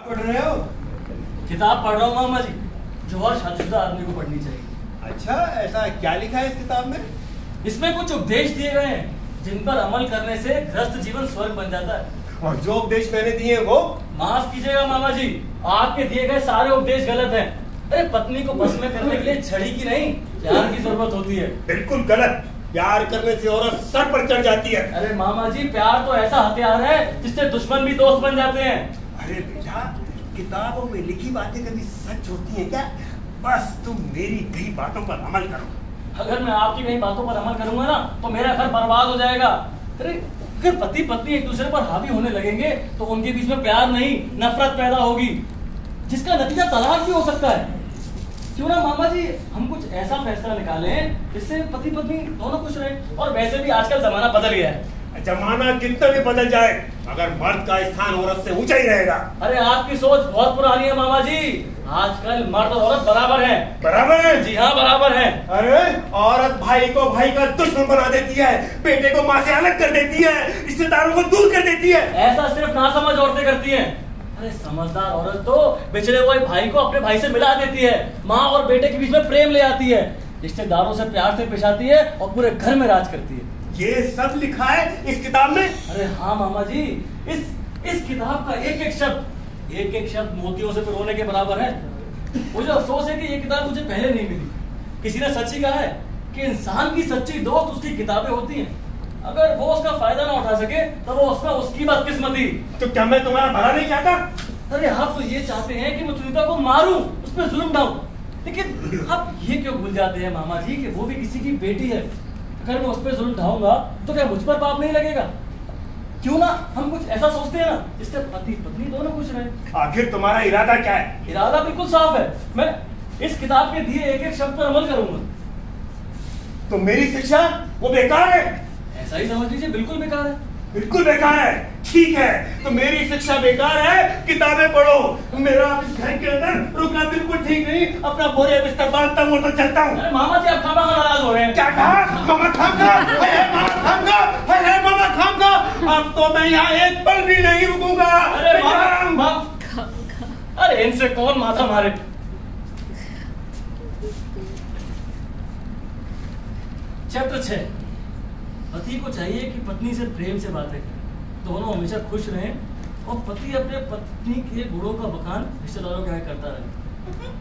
पढ़ रहे हो? किताब पढ़ रहा हूँ मामा जी, जो हर शादीशुदा आदमी को पढ़नी चाहिए। अच्छा, ऐसा क्या लिखा है इस किताब में? इसमें कुछ उपदेश दिए गए हैं जिन पर अमल करने से गृहस्थ जीवन स्वर्ग बन जाता है। और जो उपदेश मैंने दिए वो? माफ कीजिएगा मामा जी, आपके दिए गए सारे उपदेश गलत हैं। अरे पत्नी को बस में करने के लिए छड़ी की नहीं, प्यार की जरूरत होती है। बिल्कुल गलत। प्यार करने से औरत सर पर चढ़ जाती है। अरे मामा जी, प्यार तो ऐसा हथियार है जिससे दुश्मन भी दोस्त बन जाते हैं। अरे बेटा, किताबों में लिखी बातें कभी सच होती हैं क्या? बस तुम मेरी कही बातों पर अमल करो। अगर मैं आपकी कहीं बातों पर अमल करूंगा ना तो मेरा घर बर्बाद हो जाएगा। अरे अगर पति पत्नी एक दूसरे पर हावी होने लगेंगे तो उनके बीच में प्यार नहीं नफरत पैदा होगी, जिसका नतीजा तलाक भी हो सकता है। क्यों ना मामा जी हम कुछ ऐसा फैसला निकालें जिससे पति पत्नी दोनों खुश रहे। और वैसे भी आजकल जमाना बदल गया है। जमाना कितना भी बदल जाए, अगर मर्द का स्थान औरत से ऊंचा ही रहेगा। अरे आपकी सोच बहुत पुरानी है मामा जी। आजकल मर्द और औरत बराबर है। बराबर है? जी हाँ, बराबर है। अरे औरत भाई को भाई का दुश्मन बना देती है, बेटे को माँ से अलग कर देती है, रिश्तेदारों को दूर कर देती है। ऐसा सिर्फ नासमझ औरतें करती हैं। अरे समझदार औरत तो बिछड़े हुए भाई को अपने भाई से मिला देती है, माँ और बेटे के बीच में प्रेम ले आती है, रिश्तेदारों से प्यार से पेश आती है और पूरे घर में राज करती है। ये सब लिखा है इस किताब में? अरे हाँ मामा जी, इस किताब का एक एक शब्द मोतियों से पिरोने के बराबर है। मुझे अफसोस है कि ये किताब मुझे पहले नहीं मिली। किसी ने सच ही कहा है कि इंसान की सच्ची दोस्त उसकी किताबें होती हैं। अगर वो उसका फायदा ना उठा सके तो वो उसकी बदकिस्मती। तो क्या मैं तुम्हारा भला नहीं चाहता? अरे आप तो ये चाहते हैं कि मैं सुनीता को मारूं, उस पर जुल्म डालूं, लेकिन आप ये क्यों भूल जाते हैं मामा जी कि वो भी किसी की बेटी है। अगर मैं उस पर जुल्म ढाऊंगा तो क्या मुझ पर पाप नहीं लगेगा? क्यों ना हम कुछ ऐसा सोचते हैं ना जिससे पति पत्नी दोनों खुश रहे। आखिर तुम्हारा इरादा क्या है? इरादा बिल्कुल साफ है। मैं इस किताब के दिए एक एक शब्द पर अमल करूंगा। तो मेरी शिक्षा वो बेकार है? ऐसा ही समझ लीजिए, बिल्कुल बेकार है। बिल्कुल बेकार है? ठीक है, तो मेरी शिक्षा बेकार है, किताबें पढ़ो। मेरा इस घर के अंदर रुकना बिल्कुल ठीक नहीं। अपना बोरे बिस्तर बांधता हूँ तो चलता हूँ। अरे मामा जी आप खामा नाराज हो रहे हैं। क्या कहा? मामा खामखा, मामा खामखा। अब तो मैं यहाँ एक पल भी नहीं रुकूंगा। अरे इनसे कौन माथा मारे। चैप्टर 6। पति को चाहिए कि पत्नी से प्रेम से बातें करें, दोनों हमेशा खुश रहें और पति अपने पत्नी के गुणों का बखान रिश्तेदारों के यहाँ करता रहे।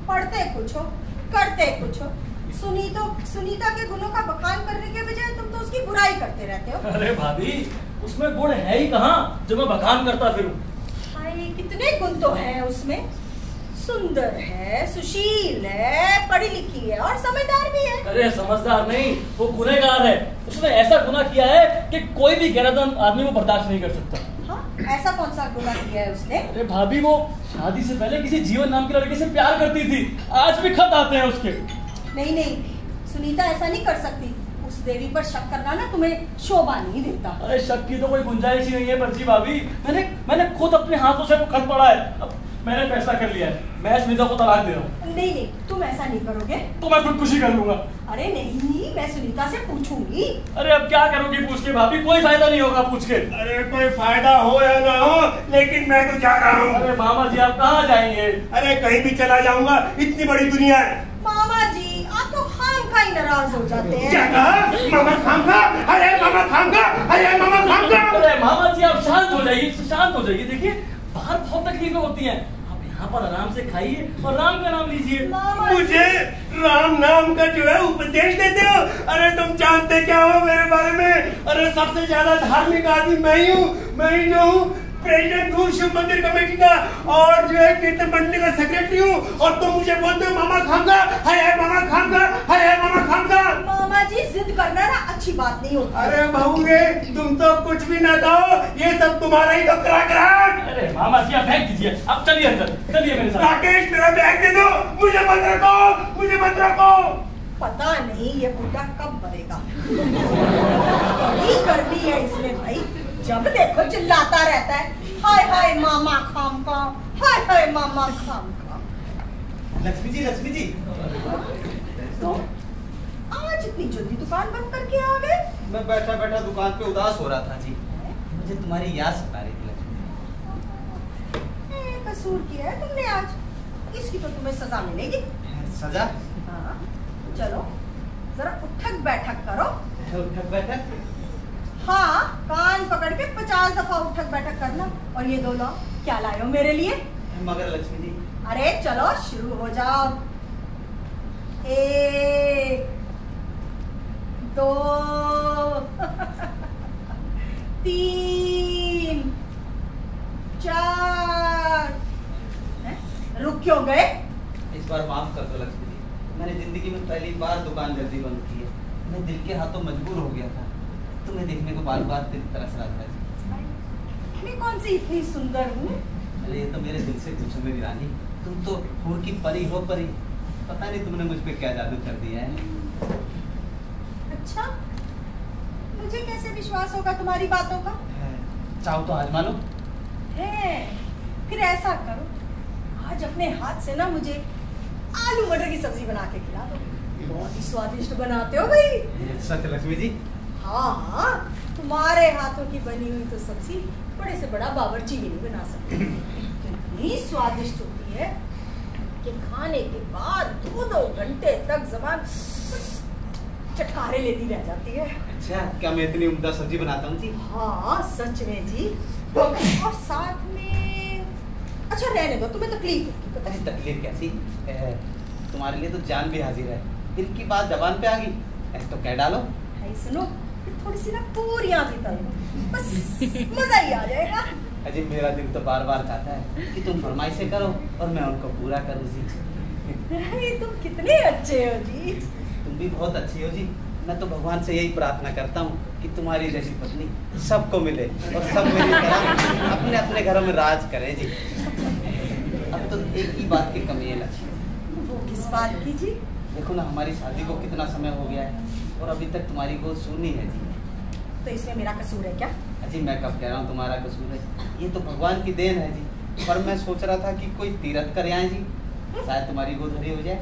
पढ़ते कुछ हो, करते कुछ हो। सुनीता के गुणों का बखान करने के बजाय तुम तो उसकी बुराई करते रहते हो। अरे भाभी, उसमें गुण है ही कहाँ जो मैं बखान करता फिरूं। हाय, कितने गुण तो हैं उसमें। सुंदर है, सुशील है, पढ़ी लिखी है और समझदार भी है। अरे समझदार नहीं, वो गुनहगार है। उसने ऐसा गुनाह किया है कि कोई भी गैरतमंद आदमी को बर्दाश्त नहीं कर सकता। हाँ, ऐसा कौन सा गुनाह किया है उसने? अरे भाभी, वो शादी से पहले किसी जीवन नाम के लड़के से प्यार करती थी। आज भी खत आते हैं उसके। नहीं, सुनीता ऐसा नहीं कर सकती। उस देवी पर शक करना ना तुम्हें शोभा नहीं देता। अरे शक की तो कोई गुंजाइश ही नहीं है पर्ची भाभी। मैंने खुद अपने हाथों से वो खत पढ़ा है। अब मैंने फैसला कर लिया है, मैं सुनीता को तलाक दे रहा हूँ। नहीं, तुम ऐसा नहीं करोगे तो मैं खुदकुशी कर लूंगा। अरे नहीं, मैं सुनीता से पूछूंगी। अरे अब क्या करोगी पूछ के भाभी? कोई फायदा नहीं होगा पूछ के। अरे कोई फायदा हो या ना हो, लेकिन मैं तो जा रहा हूँ। अरे मामा जी आप कहाँ जाएंगे? अरे कहीं भी चला जाऊंगा, इतनी बड़ी दुनिया है। मामा जी आप तो खामखा ही नाराज हो जाते हैं। क्या कहा? मामा खामखा? अरे मामा खामखा, अरे मामा खामखा। अरे मामा जी आप शांत हो जाइए, शांत हो जाइए। देखिए बाहर बहुत तकलीफें होती हैं, आप यहाँ पर आराम से खाइए और राम का नाम लीजिए। मुझे राम नाम का जो है उपदेश देते हो? अरे तुम जानते क्या हो मेरे बारे में? अरे सबसे ज्यादा धार्मिक आदमी मैं ही हूँ। मैं ही जो हूँ प्रेसिडेंट हूँ शिव मंदिर कमेटी का, और जो है कीर्तन मंडली का सेक्रेटरी हूँ। और तुम मुझे बोलते हो मामा खामखा, हाय मामा खामखा, हाय मामा खामखा। मामा जी जिद करना ना अच्छी बात नहीं होती। अरे बहू रे, तुम तो कुछ भी ना कहो, ये सब तुम्हारा ही तो कराकराहट। अरे मामा जी आप फेंक दीजिए, आप चलिए अंदर, चलिए मेरे साथ। राकेश मेरा बैग दे दो, मुझे मत रखो, मुझे मत रखो। पता नहीं ये बुढ़ा कब मरेगा। बड़ी गर्मी है इसमें भाई, जब देखो चिल्लाता रहता है हाय हाय मामा खामखा, हाय हाय मामा खामखा। लक्ष्मी जी तो आज इतनी जल्दी दुकान बंद करके आ गए? मैं बैठा बैठा दुकान पे उदास हो रहा था जी। मुझे तुम्हारी याद सता रही थी लक्ष्मी। कसूर किया है तुमने आज? इसकी तो तुम्हें सजा मिलेगी। सजा? हाँ, चलो जरा उठक बैठक करो। उठक बैठक? हाँ, कान पकड़ के 50 दफा उठक बैठक करना। और ये 2 लो, क्या लाए हो मेरे लिए? मगर लक्ष्मी जी। अरे चलो शुरू हो जाओ। 1 2 3 4। रुक क्यों गए? इस बार माफ कर दो लक्ष्मी जी, मैंने जिंदगी में पहली बार दुकान जल्दी बंद की है। मैं दिल के हाथों मजबूर हो गया था। तुम्हें देखने को बार बार दिल तरस रहा था जी। मैं कौन सी इतनी सुंदर हूँ? अरे ये तो मेरे दिल से पूछो मेरी रानी, तुम तो हूर की परी हो परी। पता नहीं तुमने मुझ पे क्या जादू कर दिया है। अच्छा, मुझे कैसे विश्वास होगा तुम्हारी बातों का? चाहो तो आजमा लो। है, फिर ऐसा करो, आज अपने हाथ से ना मुझे आलू मटर की सब्जी बना के खिला दो। बहुत ही स्वादिष्ट बनाते हो भाई। सच लक्ष्मी जी? हाँ, तुम्हारे हाथों की बनी हुई तो सब्जी बड़े से बड़ा बावर्ची भी नहीं बना सकते। इतनी स्वादिष्ट होती है कि खाने के बाद 2-2 घंटे तक जबान चटकारे लेती रह जाती है। अच्छा, क्या मैं इतनी उम्दा सब्जी बनाता हूँ जी? हाँ सच में जी। और साथ में, अच्छा रहने दो, तुम्हें तकलीफ होगी। पता अरे है तकलीफ कैसी? तुम्हारे लिए तो जान भी हाजिर है। दिल की बात जबान पे आ गई, ऐसे तो कह डालो। है, सुनो, थोड़ी सी ना पूरियां भी तल लो, बस मजा ही आ जाएगा। अजी मेरा दिल तो बार बार चाहता है कि तुम फरमाइशें करो और मैं उनको पूरा करूँ जी। अरे तुम कितने अच्छे हो जी। तुम भी बहुत अच्छी हो जी। मैं तो भगवान से यही प्रार्थना करता हूँ कि तुम्हारी जैसी पत्नी सबको मिले और सब मेरी तरह अपने अपने घरों में राज करे जी। अब तो एक ही बात की कमी है लक्ष्मी। वो किस बात की जी? देखो ना, हमारी शादी को कितना समय हो गया है और अभी तक तुम्हारी गोद सूनी है जी। तो इसमें मेरा कसूर है क्या? अजी मैं कब कह रहा हूँ तुम्हारा कसूर है, ये तो भगवान की देन है जी। पर मैं सोच रहा था कि कोई तीरथ कर आए जी, शायद तुम्हारी गोद हरी हो जाए।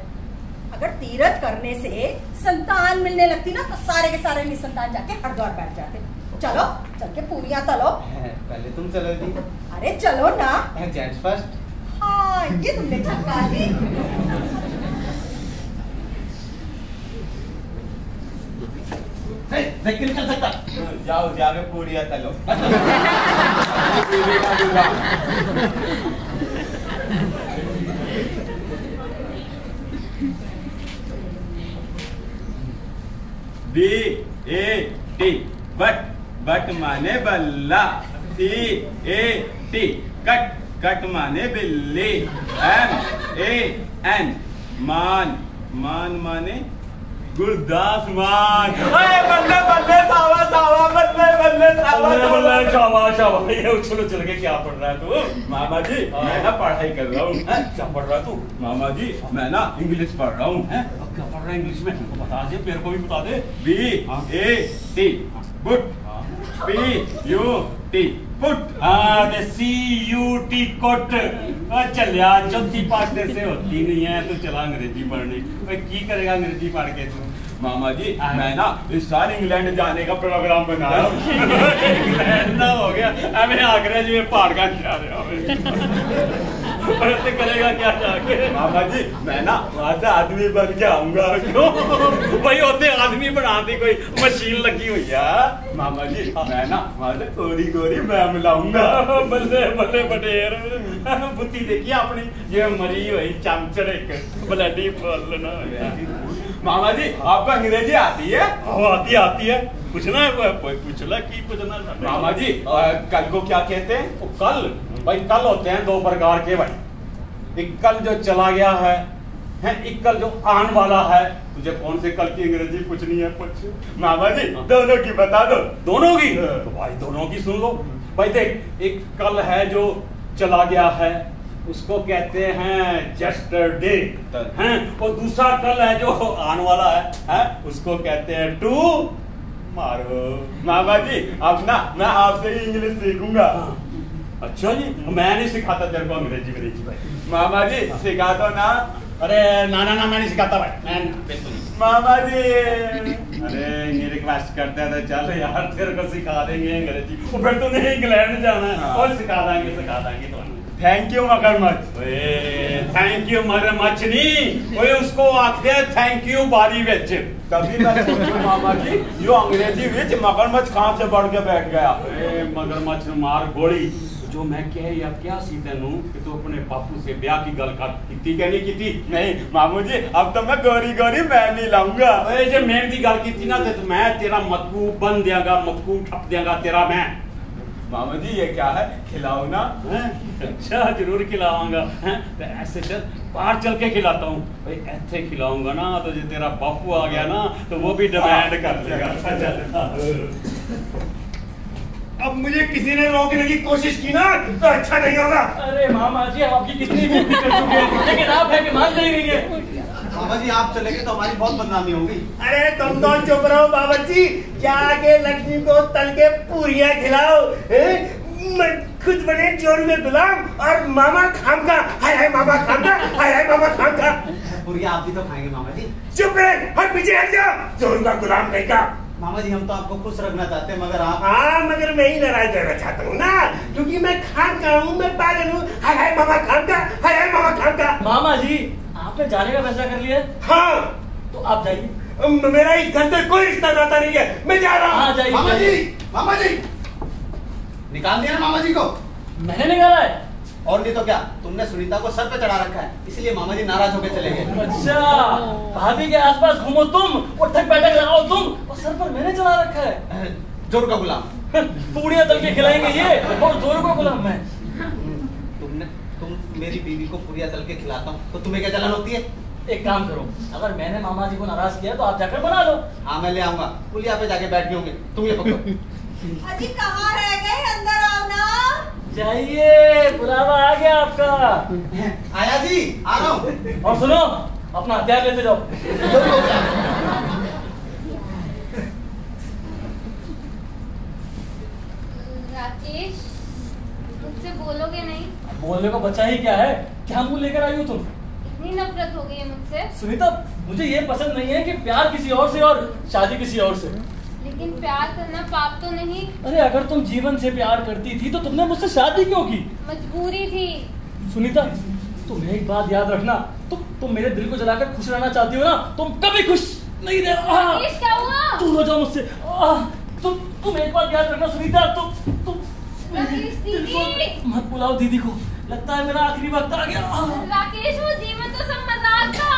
अगर तीरथ करने से संतान मिलने लगती ना तो सारे के सारे निसंतान जाके हरिद्वार बैठ जाते। चलो चल के पूरियां तलो। पहले तुम चलो जी। अरे चलो ना। Gents first. हाँ, ये तुमने छक्का दी। नहीं चल सकता। जाओ जाके पूरियां तलो। BAT बट माने बल्ला। CAT कट माने बिल्ली। MAN मान माने गुरदास मान। बल्ले बल्ले सावा सावा बल्ले सावा ये उछल उछल के क्या पढ़ रहा है तू? मामा जी मैं ना पढ़ाई कर रहा हूँ। क्या पढ़ रहा तू? मामा जी मैं ना इंग्लिश पढ़ रहा हूँ। क्या पढ़ रहा है इंग्लिश में? बता दे, मेरे को भी बता दे। BAT but. PUT put. CUT cut. चल यार, चौथी पाठ से होती नहीं है तो चला अंग्रेजी पढ़ने। की करेगा अंग्रेजी पढ़ के तू? मामा जी मैं ना इस साल इंग्लैंड जाने का प्रोग्राम बना रहा हूँ। इंग्लैंड ना हो गया, हमें आगरा जी में पहाड़ का जा रहे हो। करेगा क्या जाके? मामा जी मैं ना वहाँ से आदमी बन के आऊंगा। क्यों? वही होते आदमी बनाती कोई मशीन लगी हुई है। मामा जी मैं ना वहाँ से गोरी गोरी मैम लाऊंगा। बल्ले बल्ले बटेर बुद्धि देखिए अपनी, ये मरी हुई चमचड़ एक ब्लडी बोलना। मामा जी आपको अंग्रेजी आती है? आती है। पूछना है कोई पूछला की पूछना? मामा जी कल को क्या कहते हैं? कल भाई कल होते हैं 2 प्रकार के भाई। एक कल जो चला गया है, एक कल जो आने वाला है। तुझे कौन से कल की अंग्रेजी पूछनी है? पूछ। मामा जी दोनों की बता दो। दोनों की? तो भाई दोनों की सुन लो भाई। देख, एक कल है जो चला गया है उसको कहते हैं यस्टरडे हैं, और दूसरा कल है जो आने वाला है उसको कहते हैं टू मारो। मामा जी अब ना मैं आपसे ही इंग्लिश सीखूंगा। अच्छा जी, मैं नहीं सिखाता तेरे को अंग्रेजी भाई। मामा जी सिखा दो ना। अरे ना मैं नहीं सिखाता भाई। मामा जी अरे ये रिक्वेस्ट करते हैं तो चल यार तेरे को सिखा देंगे अंग्रेजी। फिर तूने इंग्लैंड जाना है और सिखा देंगे तो थैंक यू मगरमच्छ। थैंक यू मगरमच्छ नहीं, ओए उसको आखते हैं थैंक यू बारी विच। तभी मैं सोचूं मामा जी, यो अंग्रेजी विच मगरमच्छ कहां से बढ़ के बैठ गया। मगरमच्छ नु मार गोली। जो मैं क्या सी तेनू कि तू अपने बापू से ब्याह की गल कर कीती कि नहीं कीती? नहीं मामू जी, अब तो मैं गोरी गोरी मैं नहीं लाऊंगा। ओए जे मैं दी गल कीती ना ते मैं तेरा मक्कू बन देगा, मक्कू ठप देगा तेरा मैं। मामा जी ये क्या है, खिलाओ ना। अच्छा जरूर खिलाऊंगा। तो ऐसे चल बाहर चल के खिलाता हूँ भाई, ऐसे खिलाऊंगा ना तो जो तेरा बापू आ गया ना तो वो भी डिमांड कर लेगा। अब मुझे किसी ने रोकने की कोशिश की ना तो अच्छा नहीं होगा। अरे मामा जी हम आपकी कितनी बेइज्जती कर चुके हैं, लेकिन आप है कि मान नहीं रही है। बाबा जी आप चलेंगे तो हमारी बहुत बदनामी होगी। अरे तुम तो चुप रहो बाबा जी, जाके लक्ष्मी को तल के पूरियां खिलाओ। खुद बने जोड़ में गुलाम और मामा खाम का हाय हाय मामा खाम का हाय हाय मामा खाम का। पूरियां आप भी तो खाएंगे मामा जी। चुप रहे, हट पीछे हट जाओ, जोड़ का गुलाम कहीं का। मामा जी हम तो आपको खुश रखना चाहते हैं, मगर आप। हाँ मगर मैं ही नाराज करना चाहता हूँ ना, क्योंकि मैं खान का हूँ, मैं पागल हूँ। हाय हाय मामा खान का हाय हाय मामा खान का। मामा जी आपने जाने का फैसला कर लिया? हाँ तो आप जाइए। मेरा इस घर से कोई रिश्ता नाता नहीं है, मैं जा रहा हूँ। हाँ जाइए। मामा जी निकाल दिया ना मामा जी को? मैंने निकाला है। और नहीं तो क्या, तुमने सुनीता को सर पे चढ़ा रखा है, इसलिए मामा जी नाराज होकर चले गए। अच्छा भाभी के आसपास घूमो तुम, उठक बैठक लगाओ तुम, और सर पर मैंने चढ़ा रखा है। जोर का गुलाम। पूड़ियां तल के खिलाएंगे ये, और जोर का गुलाम मैं। तुम मेरी बीवी को पूड़ियां तल के खिलाता हूँ तो तुम्हें क्या जलन होती है? एक काम करो, अगर मैंने मामा जी को नाराज किया तो आप जाकर बना लो। हाँ मैं ले आऊंगा, पुलिया पे जाके बैठ गए होंगे, तुम ये पकड़ो। अजी कहाँ रह गए, अंदर आओ ना। जाइए बुलावा आ गया आपका। आया जी आ रहा हूँ। और सुनो अपना हथियार लेते जाओ। राकेश मुझसे बोलोगे नहीं? बोलने को बचा ही क्या है, क्या मुंह लेकर आई हो तुम? इतनी नफरत हो गई है मुझसे। सुनीता मुझे ये पसंद नहीं है कि प्यार किसी और से और शादी किसी और से। लेकिन प्यार करना पाप तो नहीं? अरे अगर तुम जीवन से प्यार करती थी तो तुमने मुझसे शादी क्यों की? मजबूरी थी। सुनीता तुम एक बात याद रखना, तुम मेरे दिल को जलाकर खुश रहना चाहती हो ना, तुम कभी खुश नहीं रह। राकेश क्या हुआ? दूर हो जाओ मुझसे। तुम एक बात याद रखना सुनीता, तुम राकेश दीदी मत बुलाओ दीदी को, लगता है मेरा आखिरी वक्त आ गया। राकेश वो जीवन तो सब मजाक था।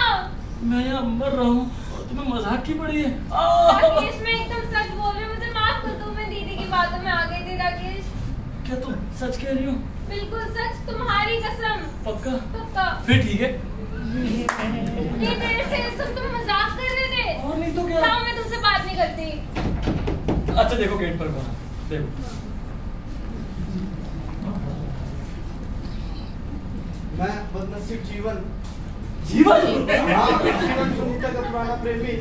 मैं यहाँ मर रहा हूँ और तुम्हें मजाक की पड़ी है। राकेश मैं एकदम सच बोल रही हूँ, मुझे माफ कर दो, मैं दीदी की बातों में आ गई थी। राकेश क्या तुम सच कह रही हो? बिल्कुल सच, तुम्हारी कसम। पक्का? पक्का। फिर ठीक है। ये देर से तुम मजाक कर रहे थे। और नहीं तो क्या? हाँ मैं तुमसे बात नहीं करती। अच्छा देखो गेट पर कौन, देखो। मैं बदनसीब जीवन जीवन सुनीता का पुराना प्रेमी।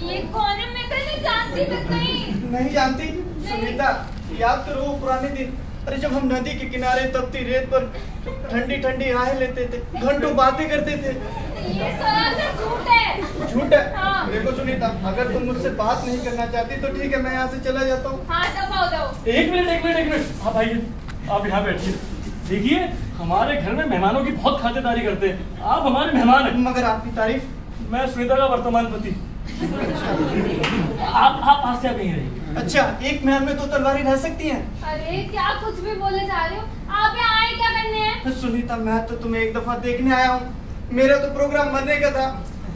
ये कौन है? मैं तो नहीं जानती तक नहीं। नहीं जानती? सुनीता याद करो वो पुराने दिन, अरे जब हम नदी के किनारे तपती रेत पर ठंडी ठंडी राहें लेते थे, घंटों बातें करते थे। ये सरासर झूठ है। झूठ है? हाँ। देखो सुनीता, अगर तुम मुझसे बात नहीं करना चाहती तो ठीक है, मैं यहाँ से चला जाता हूँ। हाँ दबाओ जाओ। एक मिनट आप आइए, आप यहाँ बैठिए। देखिए हमारे घर में मेहमानों की बहुत खातिरदारी करते हैं, आप हमारे मेहमान हैं। मगर आपकी तारीफ। मैं सुनीता का वर्तमान पति। आप आज से आप यहीं रहिए। अच्छा एक महल में दो तलवारें रह सकती हैं? अरे क्या कुछ भी बोले जा रहे हो आप? यहाँ आए क्या करने हैं? सुनीता मैं तो तुम्हें एक दफा देखने आया हूँ, मेरा तो प्रोग्राम मरने का था,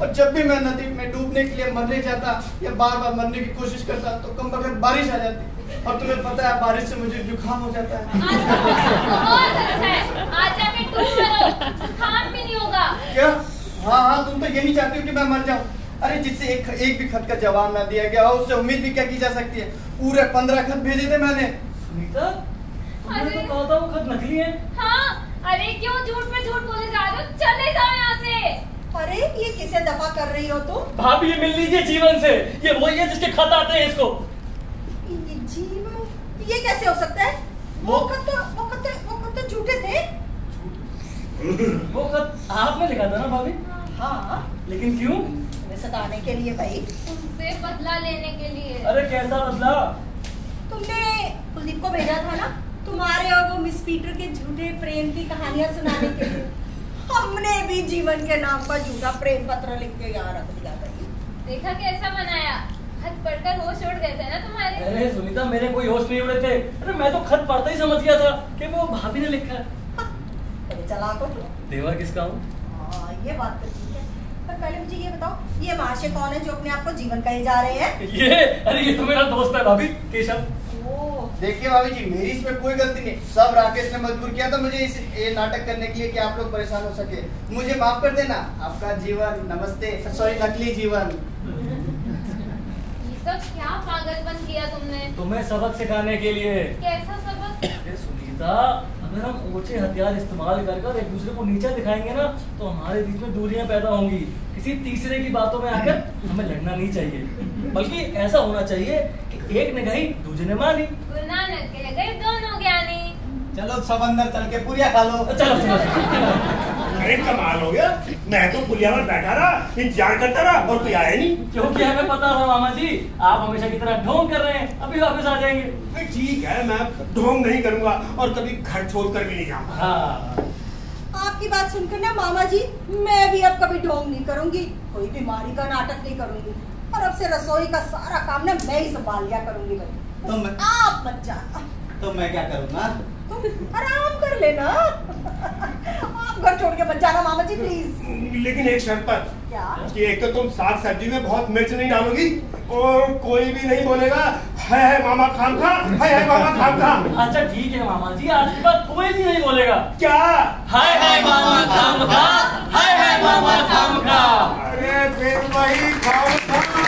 और जब भी मैं नदी में डूबने के लिए मरने जाता या बार बार मरने की कोशिश करता तो कम बगैर बारिश आ जाती, और तुम्हें पता है बारिश से मुझे जुकाम हो जाता है। बहुत अच्छा है, आज जाके टूट करो, जुकाम भी नहीं होगा। क्या? हाँ तुम तो यही चाहती हो कि मैं मर जाऊँ। अरे जिससे एक भी खत का जवाब ना दिया गया हो उससे उम्मीद भी क्या की जा सकती है? पूरे 15 खत भेजे थे मैंने। सुनीता तुमने तो कहा था वो खत नकली है। हाँ अरे क्यों झूठ पे झूठ बोले जा रहे हो? चले जाओ यहाँ से। अरे ये किसे दफा कर रही हो तुम? भाभी ये मिल लीजिए जीवन से, ये वही है जिसके खत आते हैं इसको। जीवन ये कैसे हो सकता है? वो खत तो झूठे थे। वो खत आपने लिखा था ना भाभी? हाँ लेकिन क्यों? तुम्हें सताने के लिए भाई। तुमसे बदला लेने के लिए। अरे कैसा बदला? तुमने कुलदीप को भेजा था ना तुम्हारे और वो मिस पीटर के झूठे प्रेम की कहानियां सुनाने के लिए हमने भी जीवन के नाम पर झूठा प्रेम पत्र लिख के यहाँ रख दिया था। देखा कैसा बनाया, खत पढ़कर होश उड़ गए थे ना तुम्हारे। अरे सुनीता, मेरे कोई होश नहीं उड़े थे। अरे मैं तो खत पढ़ते ही समझ गया था कि वो भाभी ने लिखा है। अरे चला को देवर किसका हूँ? ये बात तो ठीक है, पर पहले मुझे ये बताओ, ये महाशय कौन है जो अपने आप को जीवन कहे जा रहे हैं? ये तो मेरा दोस्त है भाभी, केशव। देखिए भाभी जी, मेरी इसमें कोई गलती नहीं, सब राकेश ने मजबूर किया था मुझे ये नाटक करने के लिए कि आप लोग परेशान हो सके। मुझे माफ कर देना। आपका जीवन, नमस्ते, सॉरी नकली जीवन। ये सब क्या पागलपन किया तुमने? तुम्हें सबक सिखाने के लिए। कैसा सबक? अरे सुनीता, अगर हम ऊंचे हथियार इस्तेमाल कर एक दूसरे को नीचा दिखाएंगे ना, तो हमारे बीच में दूरियां पैदा होंगी। किसी तीसरे की बातों में आकर हमें लड़ना नहीं चाहिए, बल्कि ऐसा होना चाहिए कि एक ने कही दूसरे ने मानी। गुरु नानक के लगे दोनों ज्ञानी। चलो सब अंदर चल के पुरिया खा लो। चलो चलो। अरे कमाल हो गया, मैं तो पुलिया पर बैठा रहा, इंतजार करता रहा और कोई आया नहीं। क्योंकि हमें पता था मामा जी, आप हमेशा की तरह ढोंग कर रहे हैं, अभी वापस आ जाएंगे। ठीक है, मैं ढोंग नहीं करूंगा और कभी घर छोड़कर भी नहीं जाऊंगा। हाँ। आपकी बात सुनकर ना मामा जी, मैं भी अब कभी ढोंग नहीं करूंगी, कोई बीमारी का नाटक नहीं करूंगी, और अब से रसोई का सारा काम ना मैं ही संभाल लिया करूंगी भाई। तो मैं- आप मत जाना। तो मैं क्या करूँगा? तुम आराम कर लेना। आप घर छोड़ के मत जाना मामा जी प्लीज। लेकिन एक शर्त पर, क्या? कि एक तो तुम साग सब्जी में बहुत मिर्च नहीं डालोगी और कोई भी नहीं बोलेगा है मामा खाम खा, है मामा खाम खा। अच्छा ठीक है मामा जी, आज के बाद कोई भी नहीं बोलेगा। क्या? हाय मामा खाम खा, हाय मामा खाम खा। अरे फिर वही खाम खा।